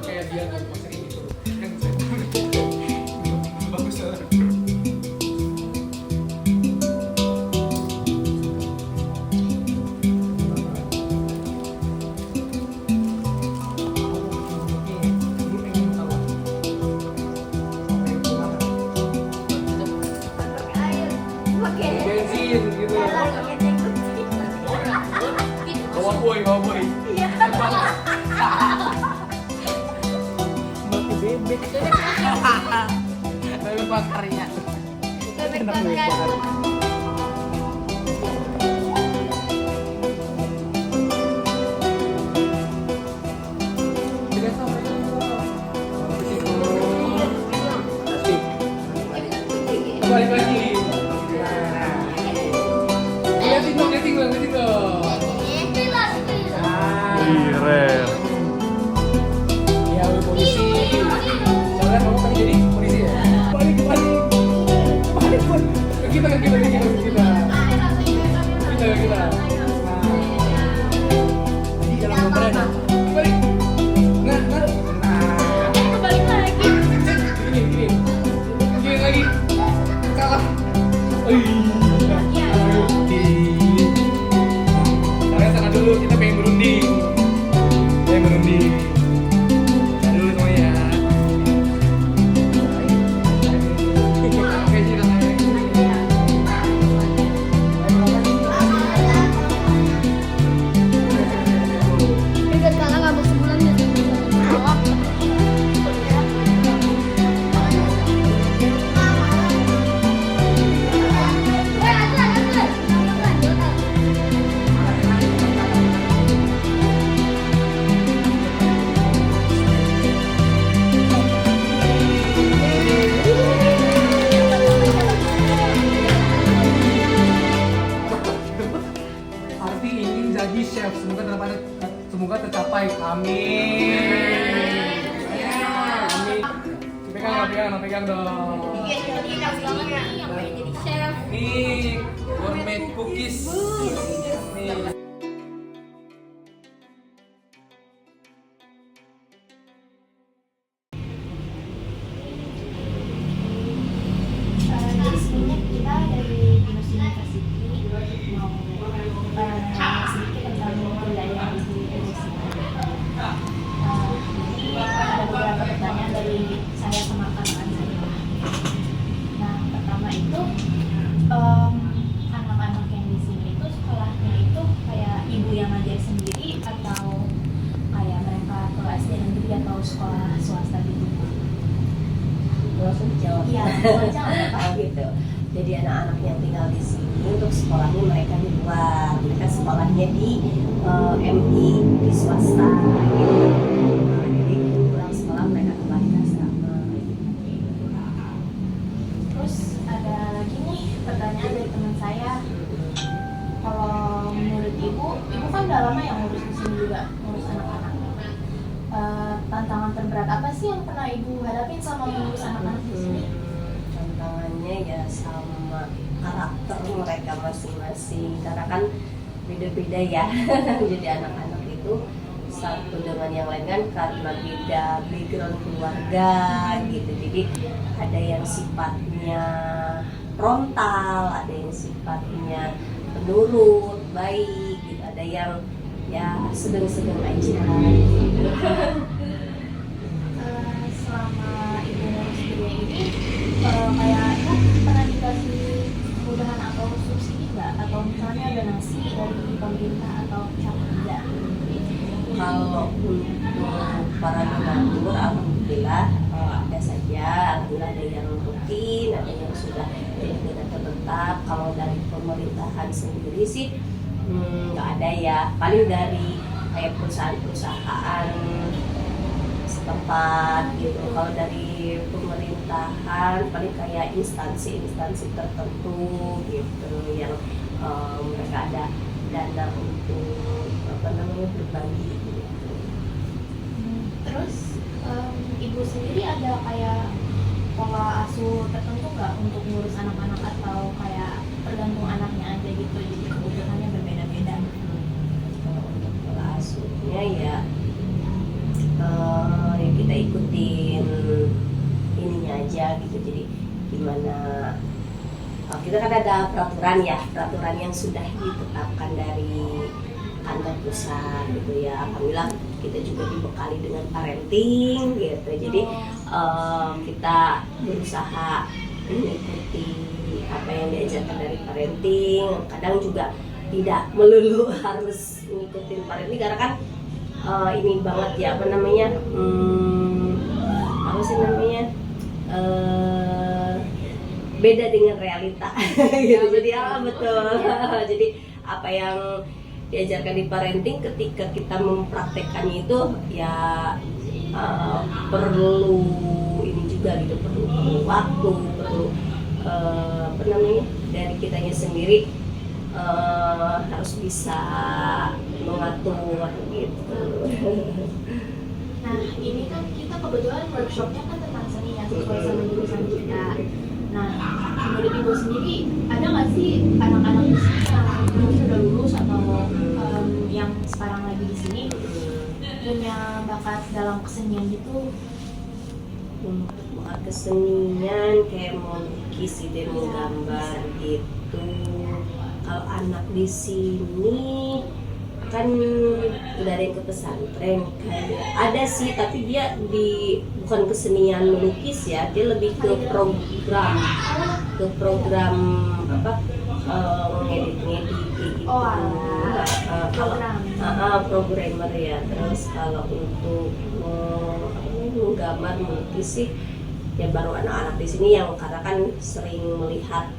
kayak dia nggak mau sering gitu kan bagus banget. Bensin gitu. Bawa boy. Batu bebek. Bebek bakarnya. Bebek bakar. Balik lagi. Liatin dong. Keren. Ya, polisi. Soalnya kamu tadi jadi polisi ya. Balik. Kita. Jadi jalan ngobrol ya. Balik. Nah. Gini. Gini lagi. Kalah. Kalian sana dulu, kita pengen berunding. Nah, dulu semuanya. Oke, sih rasanya. Arti ingin jadi chef, semoga tercapai. Amin. Pegang dong. Nih, gourmet cookies. Nih. Jadi sebenarnya kita dari Binus University mau sedikit tentang budaya di Indonesia. Jadi ada beberapa pertanyaan dari saya sama rekan-rekan saya. Nah, pertama itu anak-anak yang di sini itu sekolahnya itu kayak ibu yang ngajar sendiri atau kayak mereka ke SD negeri atau sekolah swasta gitu? Langsung dijawab. Iya, gitu. Jadi anak-anak yang tinggal di sini untuk sekolahnya mereka di luar, mereka sekolahnya di MI di swasta. Gitu. Jadi pulang sekolah mereka kembali ke asrama. Terus ada lagi nih pertanyaan dari teman saya. Kalau menurut ibu kan udah lama yang ngurus di sini juga, ngurus anak-anak. Tantangan terberat apa sih yang pernah ibu hadapin sama mengurus anak-anak di sini? Tantangannya ya sama karakter mereka masing-masing, karena kan beda-beda ya. Jadi anak-anak itu satu dengan yang lain kan karena beda background keluarga gitu. Jadi ada yang sifatnya frontal, ada yang sifatnya penurut, baik gitu. Ada yang ya sedang-sedang aja gitu. Selama ibu ngurus dunia ini, kayak ibu pernah dikasih kemudahan atau subsidi nggak? Atau misalnya donasi dari pemerintah atau pihak ketiga? Kalau untuk para donatur, alhamdulillah ada saja. Alhamdulillah ada yang rutin, ada yang sudah jadi donatur tetap. Kalau dari pemerintahan sendiri sih nggak ada ya. Paling dari kayak perusahaan-perusahaan setempat gitu. Kalau dari pemerintahan paling kayak instansi-instansi tertentu gitu yang mereka ada dana untuk berbagi gitu. Terus ibu sendiri ada kayak pola asuh tertentu nggak untuk ngurus anak-anak atau kayak tergantung anaknya aja gitu, jadi kebutuhannya berbeda-beda? Kalau untuk pola asuhnya ya gimana kita kan ada peraturan yang sudah ditetapkan dari kantor pusat gitu ya. Alhamdulillah kita juga dibekali dengan parenting gitu, jadi kita berusaha mengikuti apa yang diajarkan dari parenting. Kadang juga tidak melulu harus ngikutin parenting karena kan ini banget ya, apa namanya, beda dengan realita gitu. Jadi betul. Jadi apa yang diajarkan di parenting ketika kita mempraktekkannya itu ya perlu ini juga gitu, perlu waktu, perlu apa namanya, dari kitanya sendiri harus bisa mengatur gitu. Nah ini kan kita kebetulan workshopnya kan tentang seni ya, sesuai sama jurusan kita. Nah menurut ibu sendiri ada nggak sih anak-anak di sini yang mungkin sudah lulus atau yang sekarang lagi di sini punya bakat dalam kesenian gitu? Bakat kesenian kayak mau lukis gitu, mau gambar gitu. Kalau anak di sini kan udah ada yang ke pesantren, kayak ada sih, tapi dia bukan kesenian melukis ya, dia lebih ke program apa, ngedit gitu. Programmer ya. Terus kalau untuk menggambar melukis sih ya baru anak-anak di sini, yang karena kan sering melihat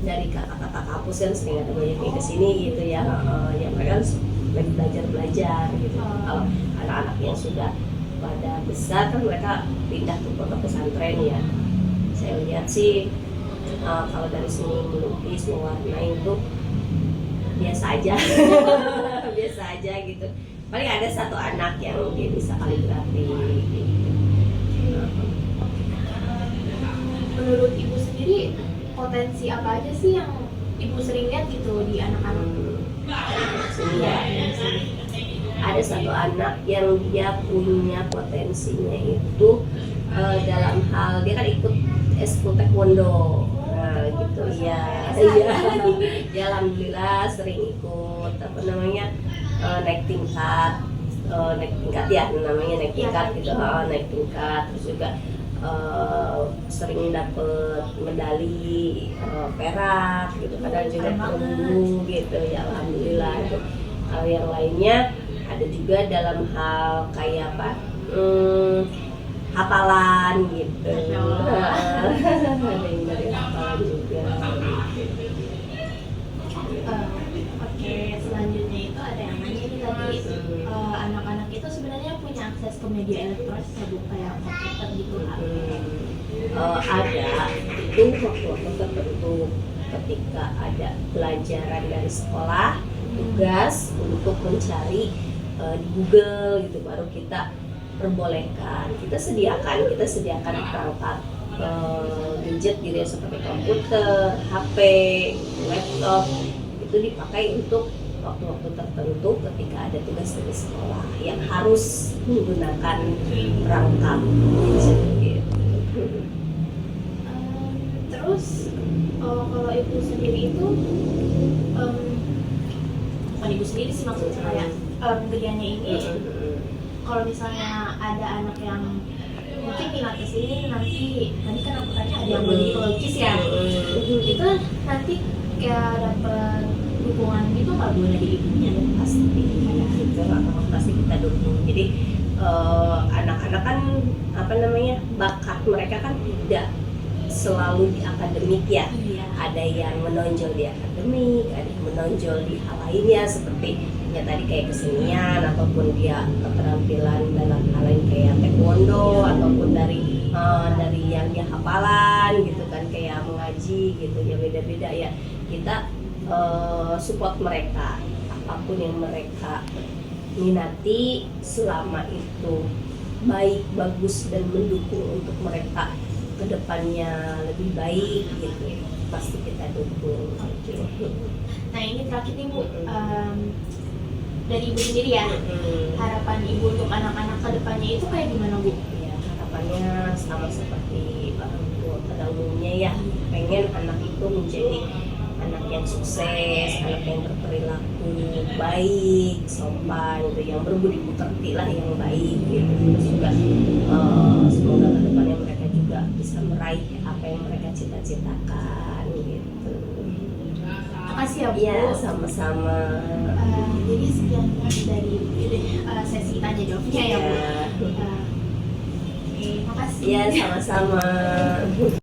dari kakak-kakak kampus kan sering ada banyak yang kesini gitu ya. Ya mereka lagi belajar gitu. Kalau anak-anak yang sudah pada besar kan mereka pindah ke pondok pesantren ya. Saya lihat sih kalau dari sini melukis, mewarnai itu biasa aja. Biasa aja gitu. Paling ada satu anak yang dia bisa kaligrafi gitu. Menurut ibu sendiri potensi apa aja sih yang ibu sering lihat gitu di anak-anak? Ada satu anak yang dia punya potensinya itu dalam hal dia kan ikut eskul taekwondo, gitu ya. Ya alhamdulillah sering ikut apa namanya, naik tingkat ya namanya, naik tingkat gitu, naik tingkat. Terus juga sering dapet medali perak gitu, kadang juga perunggu gitu ya alhamdulillah gitu. Yang lainnya ada juga dalam hal kayak apa, hafalan gitu. Ada yang dari hafalan juga. Oke, selanjutnya itu ada yang nanya ini tadi, anak-anak itu sebenarnya punya akses ke media elektronik kayak komputer gitu kan? Ada itu waktu-waktu tertentu, ketika ada pelajaran dari sekolah, tugas untuk mencari di Google gitu, baru kita perbolehkan. Kita sediakan perangkat gadget gitu ya, seperti komputer, HP, laptop, itu dipakai untuk waktu-waktu tertentu ketika ada tugas dari sekolah yang harus menggunakan perangkat gitu. Terus kalau ibu sendiri itu bukan ibu sendiri sih, maksudnya kayak kerjanya ini, kalau misalnya ada anak yang mungkin minat kesini, tadi kan aku tanya ada yang jadi pelukis ya, itu nanti kayak dapet dukungan gitu kalau dari ibunya? Pasti kita dukung. Jadi anak-anak kan apa namanya, bakat mereka kan tidak selalu di akademik ya. Iya. Ada yang menonjol di akademik, ada yang menonjol di hal lainnya seperti ya tadi kayak kesenian, ataupun dia keterampilan dalam hal lain kayak taekwondo, ataupun dari yang dia hafalan gitu kan, kayak mengaji gitu ya, beda-beda ya. Kita support mereka apapun yang mereka minati, selama itu baik, bagus, dan mendukung untuk mereka kedepannya lebih baik gitu, pasti kita dukung gitu. Nah ini terakhir nih Bu, dari ibu sendiri ya, harapan ibu untuk anak-anak kedepannya itu kayak gimana Bu? Ya harapannya sama seperti orang tua pada umumnya ya, menjadi anak yang sukses, anak yang berperilaku baik, sopan gitu, yang berbudi pekerti lah, yang baik gitu. Terus juga semoga kedepannya mereka juga bisa meraih apa yang mereka cita-citakan gitu. Makasih ya Bu. Iya, sama-sama. Jadi sekian dari sesi tanya jawabnya ya Bu. Ya. Oke, makasih. Iya, sama-sama.